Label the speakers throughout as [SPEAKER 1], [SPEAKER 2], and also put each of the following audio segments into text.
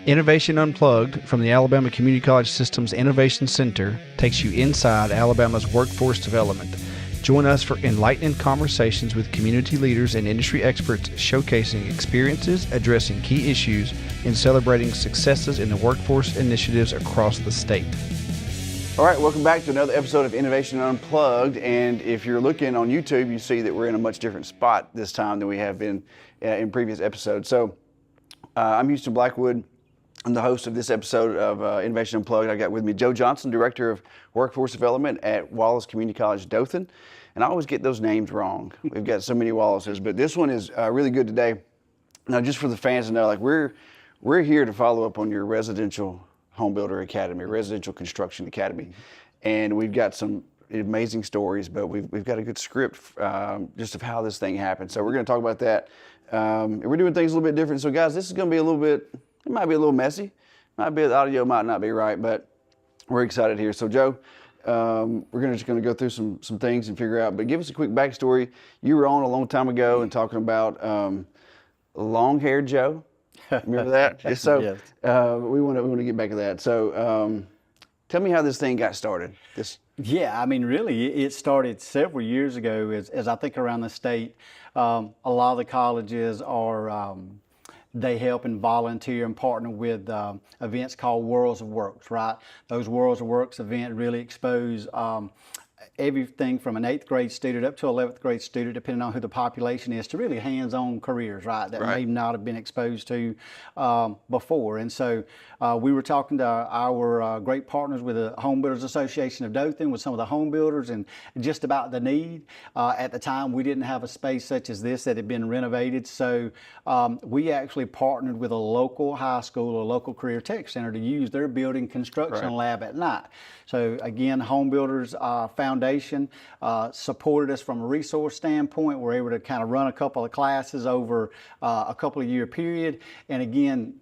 [SPEAKER 1] Innovation Unplugged from the Alabama Community College System's Innovation Center takes you inside Alabama's workforce development. Join us for enlightening conversations with community leaders and industry experts showcasing experiences, addressing key issues, and celebrating successes in the workforce initiatives across the state.
[SPEAKER 2] All right, welcome back to another episode of Innovation Unplugged. And if you're looking on YouTube, you see that we're in a much different spot this time than we have been in previous episodes. So I'm Houston Blackwood. I'm the host of this episode of Innovation Unplugged. I got with me Joe Johnson, Director of Workforce Development at Wallace Community College, Dothan. And I always get those names wrong. We've got so many Wallaces, but this one is really good today. Now, just for the fans to know, like we're here to follow up on your residential home builder academy, residential construction academy. And we've got some amazing stories, but we've got a good script just of how this thing happened. So we're going to talk about that. And we're doing things a little bit different. So guys, this is going to be a little bit, it might be a little messy. The audio might not be right, but we're excited here. So Joe, we're just going to go through some things and figure out, but give us a quick backstory. You were on a long time ago and talking about long-haired Joe. Remember that? So
[SPEAKER 3] Yes.
[SPEAKER 2] we want to get back to that. So tell me how this thing got started.
[SPEAKER 3] Yeah, I mean, really, it started several years ago. As I think around the state, a lot of the colleges are they help and volunteer and partner with events called Worlds of Works, right? Those Worlds of Works events really expose everything from an 8th grade student up to 11th grade student, depending on who the population is, to really hands-on careers, right, that may not have been exposed to before. And so we were talking to our great partners with the Home Builders Association of Dothan, with some of the home builders, and just about the need. At the time, we didn't have a space such as this that had been renovated, so we actually partnered with a local high school, a local career tech center, to use their building construction lab at night. So again, Home Builders Foundation supported us from a resource standpoint. We're able to kind of run a couple of classes over a couple of year period. And again,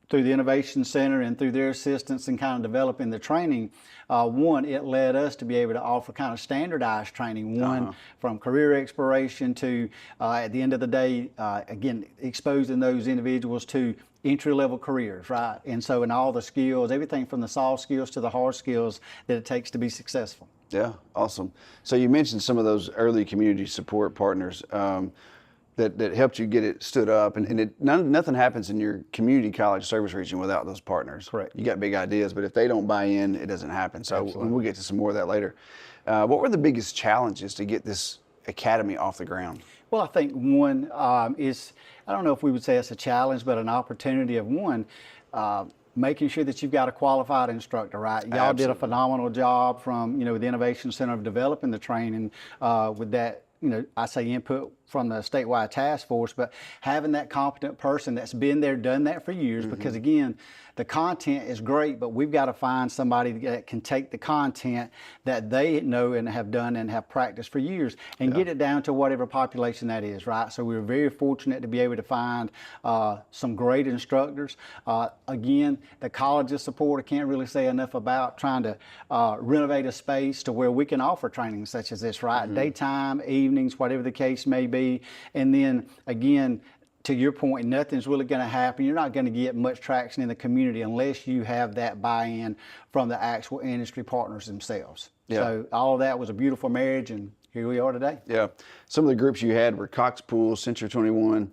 [SPEAKER 3] through the Innovation Center and through their assistance in kind of developing the training, it led us to be able to offer kind of standardized training, from career exploration to, at the end of the day, again, exposing those individuals to entry-level careers, right? And so in all the skills, everything from the soft skills to the hard skills that it takes to be successful.
[SPEAKER 2] Yeah, awesome. So you mentioned some of those early community support partners that helped you get it stood up, and nothing happens in your community college service region without those partners.
[SPEAKER 3] Correct.
[SPEAKER 2] You got big ideas, but if they don't buy in, it doesn't happen. So
[SPEAKER 3] Absolutely.
[SPEAKER 2] we'll get to some more of that later. What were the biggest challenges to get this academy off the ground?
[SPEAKER 3] Well, I think one is, I don't know if we would say it's a challenge, but an opportunity of making sure that you've got a qualified instructor, right? Y'all did a phenomenal job from, the Innovation Center of developing the training with that, I say input from the statewide task force, but having that competent person that's been there, done that for years, because again, the content is great, but we've got to find somebody that can take the content that they know and have done and have practiced for years and get it down to whatever population that is, right? So we were very fortunate to be able to find some great instructors. Again, the college's support, I can't really say enough about trying to renovate a space to where we can offer training such as this, right? Daytime, evenings, whatever the case may be. And then again, to your point, nothing's really going to happen. You're not going to get much traction in the community unless you have that buy-in from the actual industry partners themselves.
[SPEAKER 2] Yeah.
[SPEAKER 3] So all of that was a beautiful marriage, and here we are today.
[SPEAKER 2] Yeah. Some of the groups you had were Cox Pools, Century 21,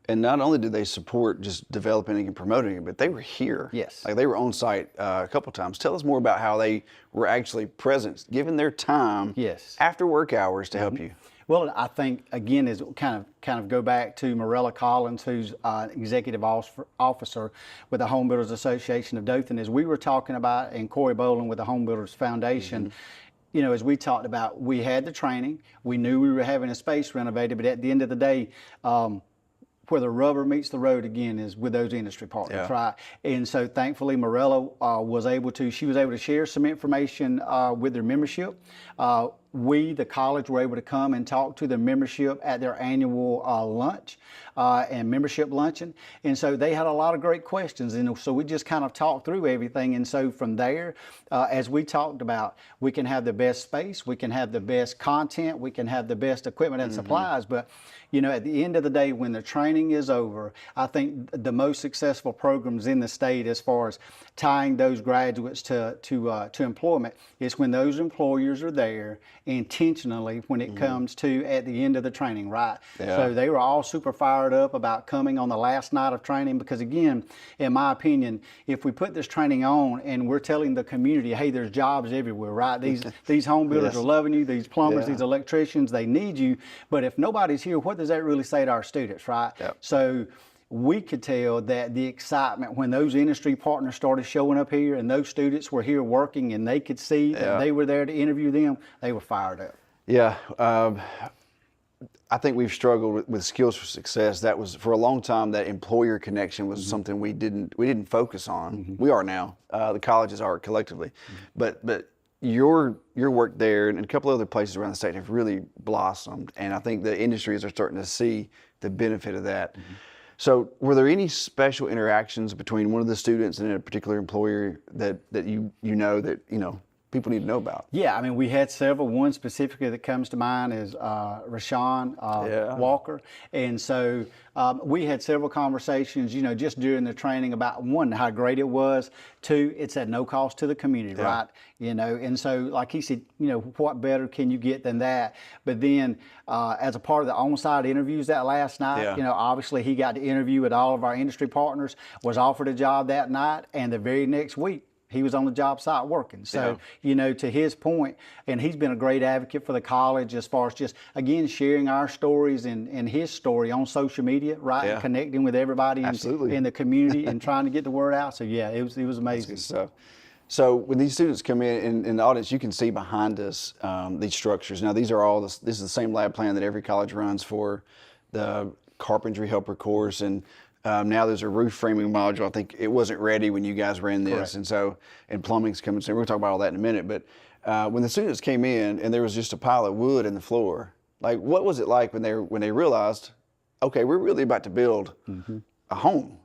[SPEAKER 2] and not only did they support just developing and promoting it, but they were here.
[SPEAKER 3] Yes.
[SPEAKER 2] Like they were on site a couple times. Tell us more about how they were actually present, giving their time after work hours to help you.
[SPEAKER 3] Well, I think, again, is kind of go back to Morella Collins, who's executive officer with the Home Builders Association of Dothan, as we were talking about, and Corey Boland with the Home Builders Foundation. As we talked about, we had the training, we knew we were having a space renovated, but at the end of the day, where the rubber meets the road again is with those industry partners, right? And so thankfully Morella was able to share some information with their membership. we, the college, were able to come and talk to the membership at their annual lunch and membership luncheon. And so they had a lot of great questions. And so we just kind of talked through everything. And so from there, as we talked about, we can have the best space, we can have the best content, we can have the best equipment and supplies. But you know, at the end of the day, when the training is over, I think the most successful programs in the state, as far as tying those graduates to employment, is when those employers are there intentionally when it comes to at the end of the training, right?
[SPEAKER 2] Yeah.
[SPEAKER 3] So they were all super fired up about coming on the last night of training, because again, in my opinion, if we put this training on and we're telling the community, hey, there's jobs everywhere, right? These home builders are loving you, these plumbers, these electricians, they need you. But if nobody's here, what does that really say to our students, right?
[SPEAKER 2] Yep.
[SPEAKER 3] So we could tell that the excitement when those industry partners started showing up here and those students were here working and they could see that they were there to interview them, they were fired up.
[SPEAKER 2] Yeah. I think we've struggled with skills for success. That was, for a long time, that employer connection was something we didn't focus on. We are now. The colleges are collectively. But your work there and a couple other places around the state have really blossomed, and I think the industries are starting to see the benefit of that. So were there any special interactions between one of the students and a particular employer that you know people need to know about?
[SPEAKER 3] Yeah, I mean, we had several. One specifically that comes to mind is Rashawn Walker. And so we had several conversations, you know, just during the training about, one, how great it was. Two, it's at no cost to the community, right? You know, and so like he said, you know, what better can you get than that? But then as a part of the on-site interviews that last night, you know, obviously he got to interview with all of our industry partners, was offered a job that night, and the very next week, he was on the job site working. So, you know, to his point, and he's been a great advocate for the college as far as just, again, sharing our stories and his story on social media, right? And connecting with everybody in the community and trying to get the word out. So, yeah, it was amazing.
[SPEAKER 2] That's good stuff. So when these students come in the audience, you can see behind us these structures. Now, these are all, this is the same lab plan that every college runs for the carpentry helper course, and now there's a roof framing module. I think it wasn't ready when you guys ran this. Correct. And plumbing's coming soon. We'll talk about all that in a minute. But when the students came in and there was just a pile of wood in the floor, like, what was it like when they realized, okay, we're really about to build a home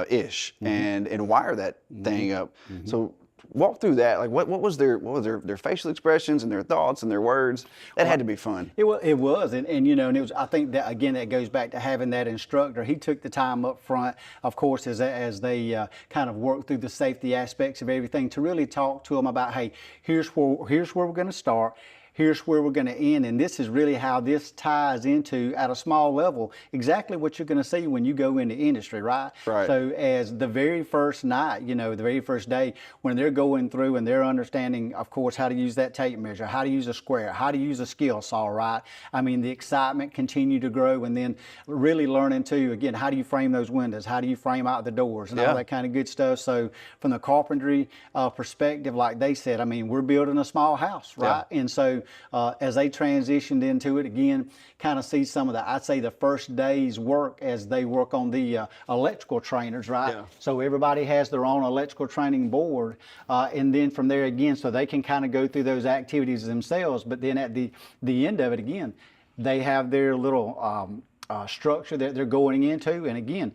[SPEAKER 2] ish and wire that thing up? So walk through that. Like, what was their facial expressions and their thoughts and their words? That had to be fun.
[SPEAKER 3] It was, and you know, and it was. I think that again, that goes back to having that instructor. He took the time up front, of course, as they kind of worked through the safety aspects of everything, to really talk to them about, hey, here's where we're going to start. Here's where we're going to end, and this is really how this ties into, at a small level, exactly what you're going to see when you go into industry, right?
[SPEAKER 2] Right.
[SPEAKER 3] So as the very first night, you know, the very first day, when they're going through and they're understanding, of course, how to use that tape measure, how to use a square, how to use a skill saw, right? I mean, the excitement continued to grow, and then really learning too, again, how do you frame those windows? How do you frame out the doors and all that kind of good stuff? So from the carpentry perspective, like they said, I mean, we're building a small house, right? And so as they transitioned into it, again, kind of see some of the, I'd say, the first day's work as they work on the electrical trainers, right? So everybody has their own electrical training board, and then from there again, so they can kind of go through those activities themselves. But then at the end of it, again, they have their little structure that they're going into, and again,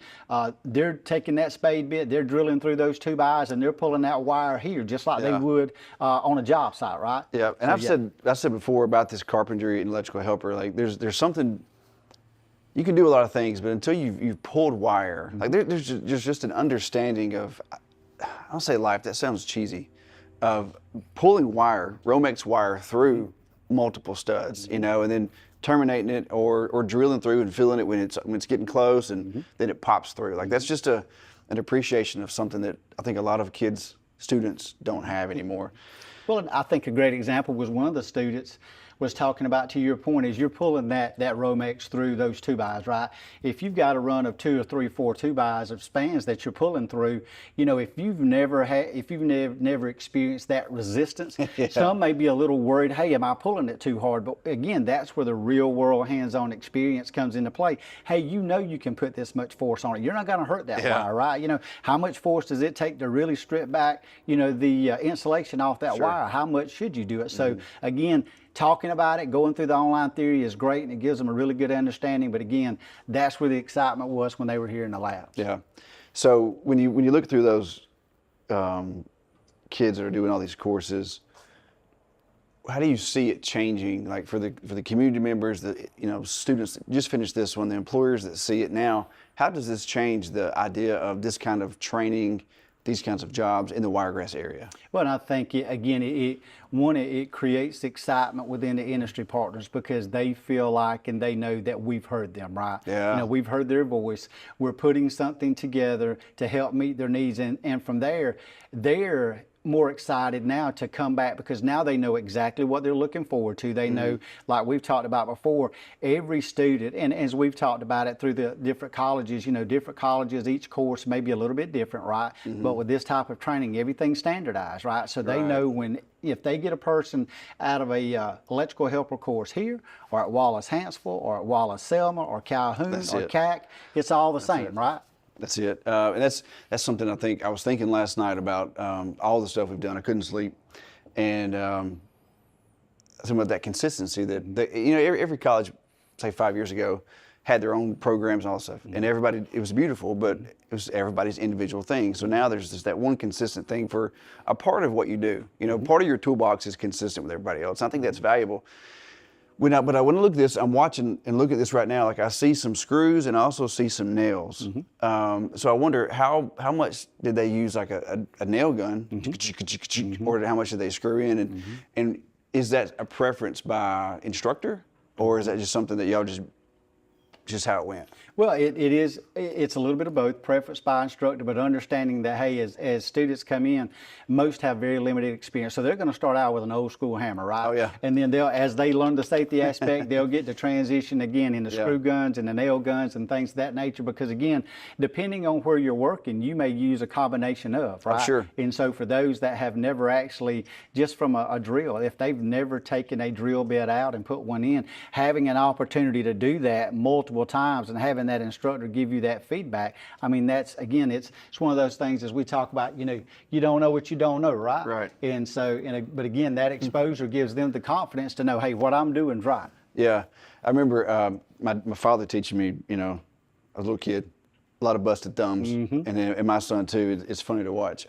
[SPEAKER 3] they're taking that spade bit, they're drilling through those 2x, and they're pulling that wire here just like they would on a job site, right?
[SPEAKER 2] Yeah, and so, I've said before about this carpentry and electrical helper, like there's something, you can do a lot of things, but until you've pulled wire, like there's just an understanding of, I don't say life, that sounds cheesy, of pulling wire, Romex wire through multiple studs, you know, and then terminating it or drilling through and filling it when it's getting close, and then it pops through. Like, that's just an appreciation of something that I think a lot of students don't have anymore.
[SPEAKER 3] Well, I think a great example was one of the students was talking about, to your point, is you're pulling that Romex through those 2x, right? If you've got a run of 2 or 3, 4 2x of spans that you're pulling through, you know, if you've never experienced that resistance, some may be a little worried, hey, am I pulling it too hard? But again, that's where the real world hands-on experience comes into play. Hey, you know you can put this much force on it. You're not going to hurt that wire, right? You know, how much force does it take to really strip back, you know, the insulation off that wire? How much should you do it? So again, talking about it, going through the online theory is great, and it gives them a really good understanding. But again, that's where the excitement was when they were here in the labs.
[SPEAKER 2] Yeah. So when you look through those kids that are doing all these courses, how do you see it changing? Like for the community members, the students that just finished this one, the employers that see it now, how does this change the idea of this kind of training, these kinds of jobs in the Wiregrass area?
[SPEAKER 3] Well, and I think, it creates excitement within the industry partners because they feel like and they know that we've heard them, right?
[SPEAKER 2] Yeah.
[SPEAKER 3] We've heard their voice. We're putting something together to help meet their needs. And from there, they're more excited now to come back because now they know exactly what they're looking forward to. They know, like we've talked about before, every student, and as we've talked about it through the different colleges, different colleges, each course may be a little bit different, right? But with this type of training, everything's standardized, right? So they know if they get a person out of a electrical helper course here, or at Wallace Hanceville, or at Wallace Selma, or Calhoun, or CAC, it's all the same, right?
[SPEAKER 2] That's it. And that's something I was thinking last night about all the stuff we've done. I couldn't sleep. And something about that consistency that every college, say 5 years ago, had their own programs and all that stuff. And it was beautiful, but it was everybody's individual thing. So now there's just that one consistent thing for a part of what you do. Part of your toolbox is consistent with everybody else. I think that's valuable. But I want to look at this. I'm watching and look at this right now. Like I see some screws and I also see some nails. So I wonder how much did they use like a nail gun, or how much did they screw in? And is that a preference by instructor, or is that just something that y'all just how it went?
[SPEAKER 3] Well, it's a little bit of both, preference by instructor, but understanding that, hey, as students come in, most have very limited experience. So they're going to start out with an old school hammer, right?
[SPEAKER 2] Oh, yeah.
[SPEAKER 3] And then as they learn the safety aspect, they'll get to transition again into screw guns and the nail guns and things of that nature, because again, depending on where you're working, you may use a combination of, right?
[SPEAKER 2] Oh, sure.
[SPEAKER 3] And so for those that have never actually, just from a drill, if they've never taken a drill bit out and put one in, having an opportunity to do that multiple times and having that instructor give you that feedback, I mean, it's one of those things as we talk about, you don't know what you don't know, right?
[SPEAKER 2] Right.
[SPEAKER 3] And so, but again, that exposure gives them the confidence to know, hey, what I'm doing is right.
[SPEAKER 2] Yeah. I remember my father teaching me, I was a little kid, a lot of busted thumbs, and my son too. It's funny to watch.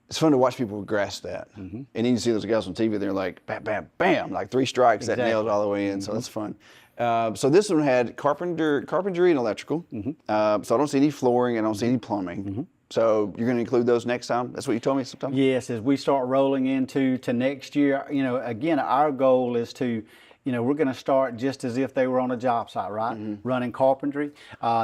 [SPEAKER 2] It's fun to watch people grasp that. And you can see those guys on TV, they're like, bam, bam, bam, like 3 strikes, that nailed all the way in, so that's fun. So this one had carpentry and electrical. So I don't see any flooring, I don't see any plumbing. So you're going to include those next time? That's what you told me sometime?
[SPEAKER 3] Yes, as we start rolling into next year, again, our goal is to, we're going to start just as if they were on a job site, right? Running carpentry.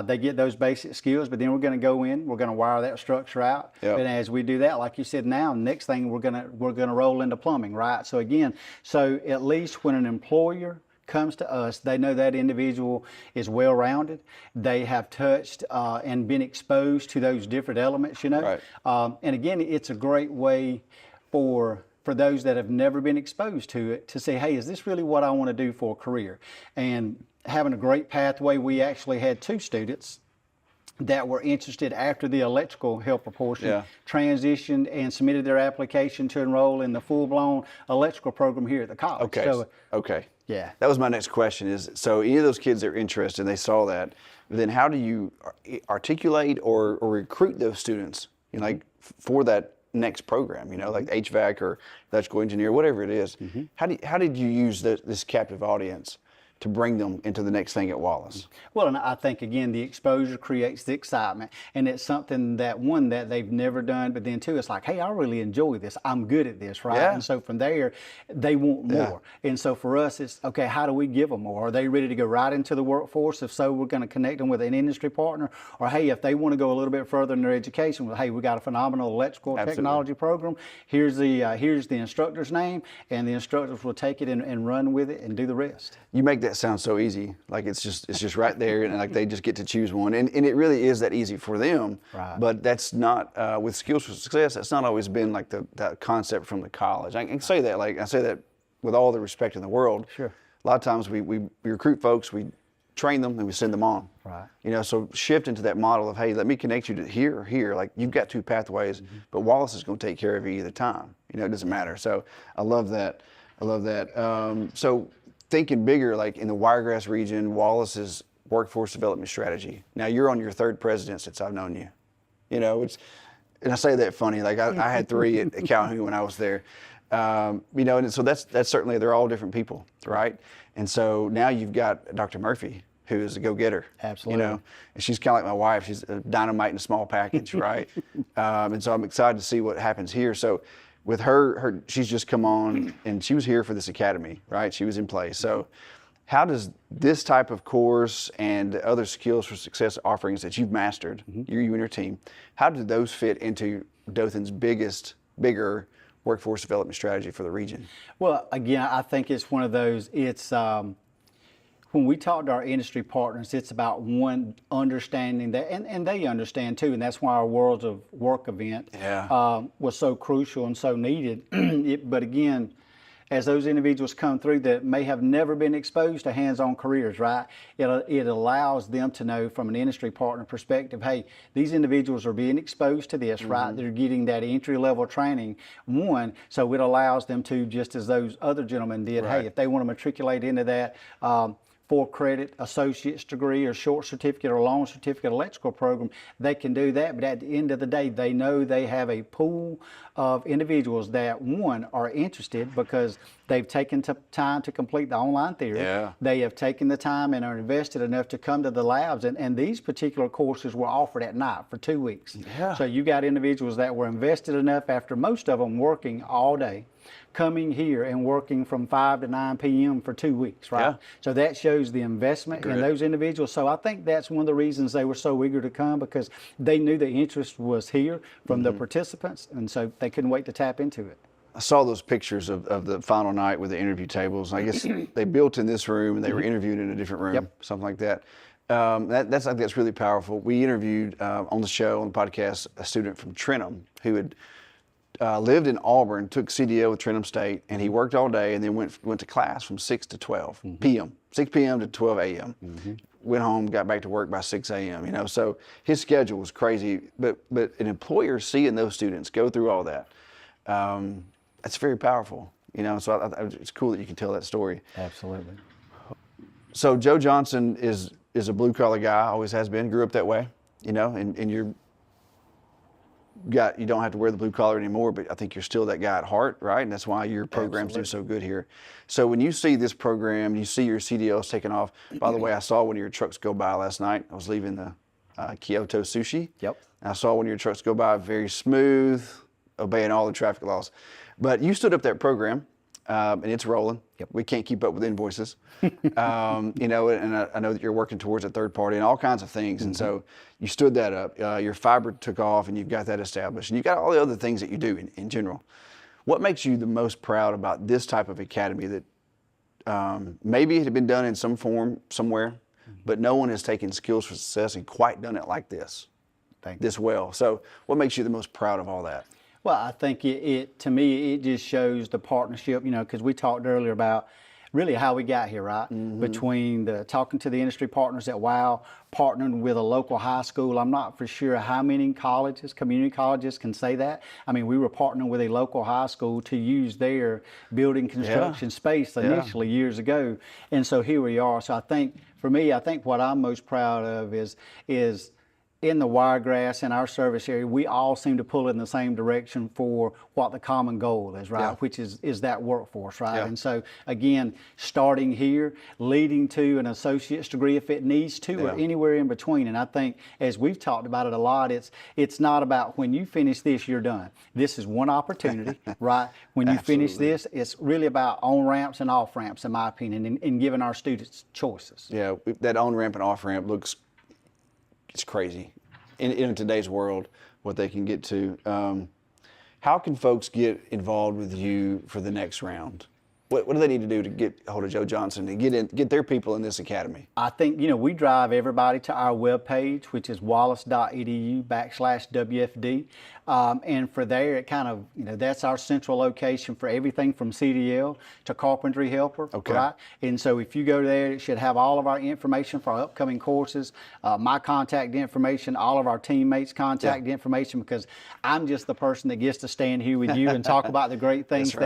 [SPEAKER 3] They get those basic skills, but then we're going to go in, we're going to wire that structure out.
[SPEAKER 2] Yep.
[SPEAKER 3] And as we do that, like you said, now, next thing we're going to roll into plumbing, right? So again, at least when an employer comes to us, they know that individual is well-rounded. They have touched and been exposed to those different elements,
[SPEAKER 2] Right.
[SPEAKER 3] And again, it's a great way for those that have never been exposed to it to say, hey, is this really what I want to do for a career? And having a great pathway, we actually had 2 students that were interested after the electrical helper portion, transitioned and submitted their application to enroll in the full-blown electrical program here at the college.
[SPEAKER 2] Okay.
[SPEAKER 3] So,
[SPEAKER 2] okay.
[SPEAKER 3] Yeah.
[SPEAKER 2] That was my next question is, so any of those kids that are interested, they saw that, then how do you articulate or recruit those students, like for that next program, like HVAC or electrical engineer, whatever it is. How did you use this captive audience to bring them into the next thing at Wallace?
[SPEAKER 3] Well, and I think, again, the exposure creates the excitement, and it's something that they've never done, but then two, it's like, hey, I really enjoy this. I'm good at this, right?
[SPEAKER 2] Yeah.
[SPEAKER 3] And so from there, they want more. Yeah. And so for us, it's, okay, how do we give them more? Are they ready to go right into the workforce? If so, we're going to connect them with an industry partner. Or, hey, if they want to go a little bit further in their education, well, hey, we got a phenomenal electrical technology program. Here's the instructor's name, and the instructors will take it and run with it and do the rest.
[SPEAKER 2] You make that sound so easy, like it's just right there, and like they just get to choose one, and it really is that easy for them. Right. But that's not with Skills for Success. That's not always been like the concept from the college. I can say that, like I say that with all the respect in the world.
[SPEAKER 3] Sure.
[SPEAKER 2] A lot of times we recruit folks, we train them, and we send them on. Right. So shift into that model of, hey, let me connect you to here or here. Like, you've got 2 pathways, but Wallace is going to take care of you either time. It doesn't matter. So I love that. I love that. So thinking bigger, like in the Wiregrass region, Wallace's workforce development strategy. Now you're on your third president since I've known you. You know, and I say that funny, like I had 3 at Calhoun when I was there. You know, and so that's certainly, they're all different people, right? And so now you've got Dr. Murphy, who is a go-getter.
[SPEAKER 3] Absolutely.
[SPEAKER 2] You know, and she's kind of like my wife. She's a dynamite in a small package, right? And so I'm excited to see what happens here. So with her, she's just come on, and she was here for this academy, right? She was in place. So how does this type of course and the other skills for success offerings that you've mastered, you and your team, how do those fit into Dothan's bigger workforce development strategy for the region?
[SPEAKER 3] Well, again, I think it's one of those, it's, when we talk to our industry partners, it's about one, understanding that, and they understand too, and that's why our Worlds of Work event was so crucial and so needed. But again, as those individuals come through that may have never been exposed to hands-on careers, right? It allows them to know from an industry partner perspective, hey, these individuals are being exposed to this, right? They're getting that entry-level training, one, so it allows them to, just as those other gentlemen did, hey, if they want to matriculate into that 4-credit associate's degree or short certificate or long certificate electrical program, they can do that. But at the end of the day, they know they have a pool of individuals that, one, are interested because they've taken time to complete the online theory. They have taken the time and are invested enough to come to the labs. And these particular courses were offered at night for 2 weeks. So you got individuals that were invested enough, after most of them working all day, coming here and working from 5 to 9 p.m. for 2 weeks, right? So that shows the investment in those individuals. So I think that's one of the reasons they were so eager to come, because they knew the interest was here from the participants, and so they couldn't wait to tap into it.
[SPEAKER 2] I saw those pictures of the final night with the interview tables. I guess they built in this room and they were interviewed in a different room, something like that. I think that's really powerful. We interviewed on the show, on the podcast, a student from Trenton who had lived in Auburn, took CDL with Trenton State, and he worked all day and then went to class from 6 to 12 p.m., 6 p.m. to 12 a.m. Went home, got back to work by 6 a.m., you know, so his schedule was crazy. But an employer seeing those students go through all that, that's very powerful, you know, so it's cool that you can tell that story.
[SPEAKER 3] Absolutely.
[SPEAKER 2] So Joe Johnson is a blue-collar guy, always has been, grew up that way, you know, and you don't have to wear the blue collar anymore, but I think you're still that guy at heart, right? And that's why your programs do so good here. So when you see this program, you see your CDLs taking off. By the way, I saw one of your trucks go by last night. I was leaving the Kyoto Sushi. And I saw one of your trucks go by, very smooth, obeying all the traffic laws. But you stood up that program, and it's rolling. We can't keep up with invoices, you know, and I know that you're working towards a third party and all kinds of things. And so you stood that up. Your fiber took off, and you've got that established, and you've got all the other things that you do in general. What makes you the most proud about this type of academy that maybe it had been done in some form somewhere, but no one has taken skills for success and quite done it like this, this well? So what makes you the most proud of all that?
[SPEAKER 3] Well, I think to me, it just shows the partnership, you know, because we talked earlier about really how we got here, right? Between talking to the industry partners at WOW, partnering with a local high school. I'm not for sure how many colleges, community colleges, can say that. I mean, we were partnering with a local high school to use their building construction space initially years ago. And so here we are. So I think, for me, I think what I'm most proud of is in the Wiregrass, in our service area, we all seem to pull in the same direction for what the common goal is, right? Which is that workforce, right? And so, again, starting here, leading to an associate's degree if it needs to, or anywhere in between. And I think, as we've talked about it a lot, it's not about when you finish this, you're done. This is one opportunity, right? When you finish this, it's really about on-ramps and off-ramps, in my opinion, and giving our students choices.
[SPEAKER 2] Yeah, that on-ramp and off-ramp looks, it's crazy in today's world, what they can get to. How can folks get involved with you for the next round? What do they need to do to get a hold of Joe Johnson and get their people in this academy?
[SPEAKER 3] I think, you know, we drive everybody to our webpage, which is wallace.edu/WFD. And for there, it kind of, you know, that's our central location for everything from CDL to carpentry helper, right? And so if you go there, it should have all of our information for our upcoming courses, my contact information, all of our teammates' contact information, because I'm just the person that gets to stand here with you and talk about the great things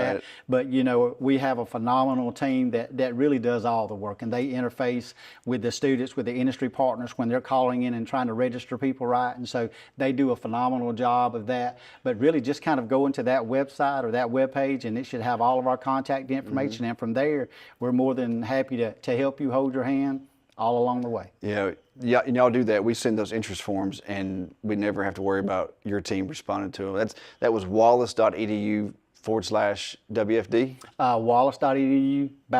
[SPEAKER 3] but, you know, we have have a phenomenal team that really does all the work, and they interface with the students, with the industry partners when they're calling in and trying to register people right. And so they do a phenomenal job of that. But really just kind of go into that website or that web page, and it should have all of our contact information. And from there, we're more than happy to help you, hold your hand all along the way.
[SPEAKER 2] Yeah, y'all do that. We send those interest forms, and we never have to worry about your team responding to them. That was wallace.edu/WFD.
[SPEAKER 3] Wallace.edu /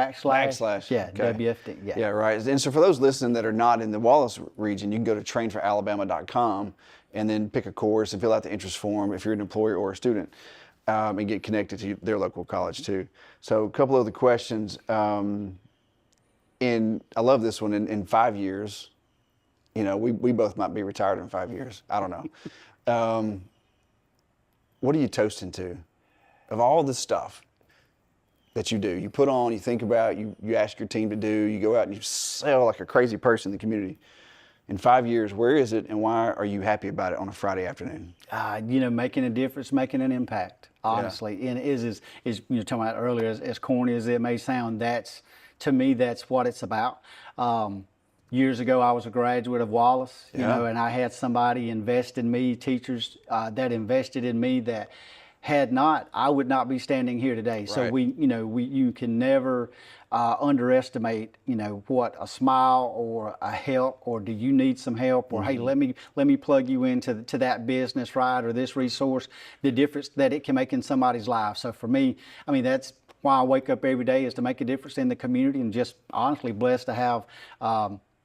[SPEAKER 2] Yeah, okay.
[SPEAKER 3] WFD. Yeah.
[SPEAKER 2] Yeah, right. And so for those listening that are not in the Wallace region, you can go to trainforalabama.com and then pick a course and fill out the interest form if you're an employer or a student, and get connected to their local college too. So a couple of the questions. And I love this one. In 5 years, we both might be retired in 5 years. I don't know. What are you toasting to? Of all this stuff that you do, you put on, you think about, you ask your team to do, you go out and you sell like a crazy person in the community. In 5 years, where is it and why are you happy about it on a Friday afternoon?
[SPEAKER 3] Making a difference, making an impact, honestly. Yeah. And is talking about earlier, as corny as it may sound, to me, that's what it's about. Years ago, I was a graduate of Wallace, and I had somebody invest in me, teachers that invested in me that had not, I would not be standing here today. Right. So you can never underestimate, what a smile or a help, or do you need some help, or hey, let me plug you into that business, right, or this resource, the difference that it can make in somebody's life. So for me, that's why I wake up every day, is to make a difference in the community, and just honestly blessed to have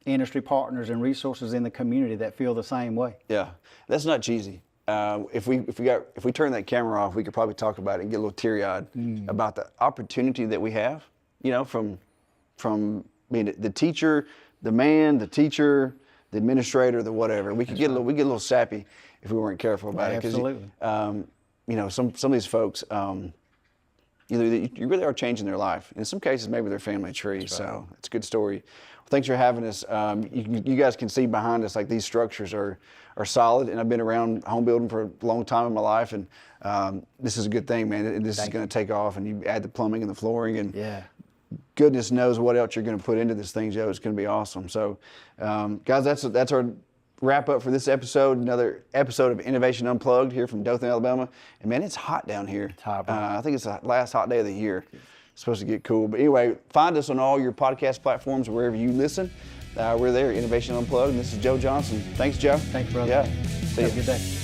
[SPEAKER 3] industry partners and resources in the community that feel the same way. Yeah,
[SPEAKER 2] that's not cheesy. If we turn that camera off, we could probably talk about it and get a little teary-eyed about the opportunity that we have. From being the teacher, the man, the teacher, the administrator, the whatever. We could get a little sappy if we weren't careful about it.
[SPEAKER 3] Absolutely.
[SPEAKER 2] Some of these folks. You really are changing their life. In some cases, maybe their family tree. Right. So it's a good story. Well, thanks for having us. You guys can see behind us, like, these structures are solid, and I've been around home building for a long time in my life, and this is a good thing, man. This is going to take off, and you add the plumbing and the flooring, and goodness knows what else you're going to put into this thing, Joe. It's going to be awesome. So, guys, that's our wrap up for this episode. Another episode of Innovation Unplugged here from Dothan, Alabama. And man, it's hot down here.
[SPEAKER 3] It's hot,
[SPEAKER 2] I think it's the last hot day of the year. It's supposed to get cool. But anyway, find us on all your podcast platforms, wherever you listen. We're there, Innovation Unplugged. And this is Joe Johnson. Thanks, Joe.
[SPEAKER 3] Thanks, brother.
[SPEAKER 2] Yeah.
[SPEAKER 3] See you. Have a good day.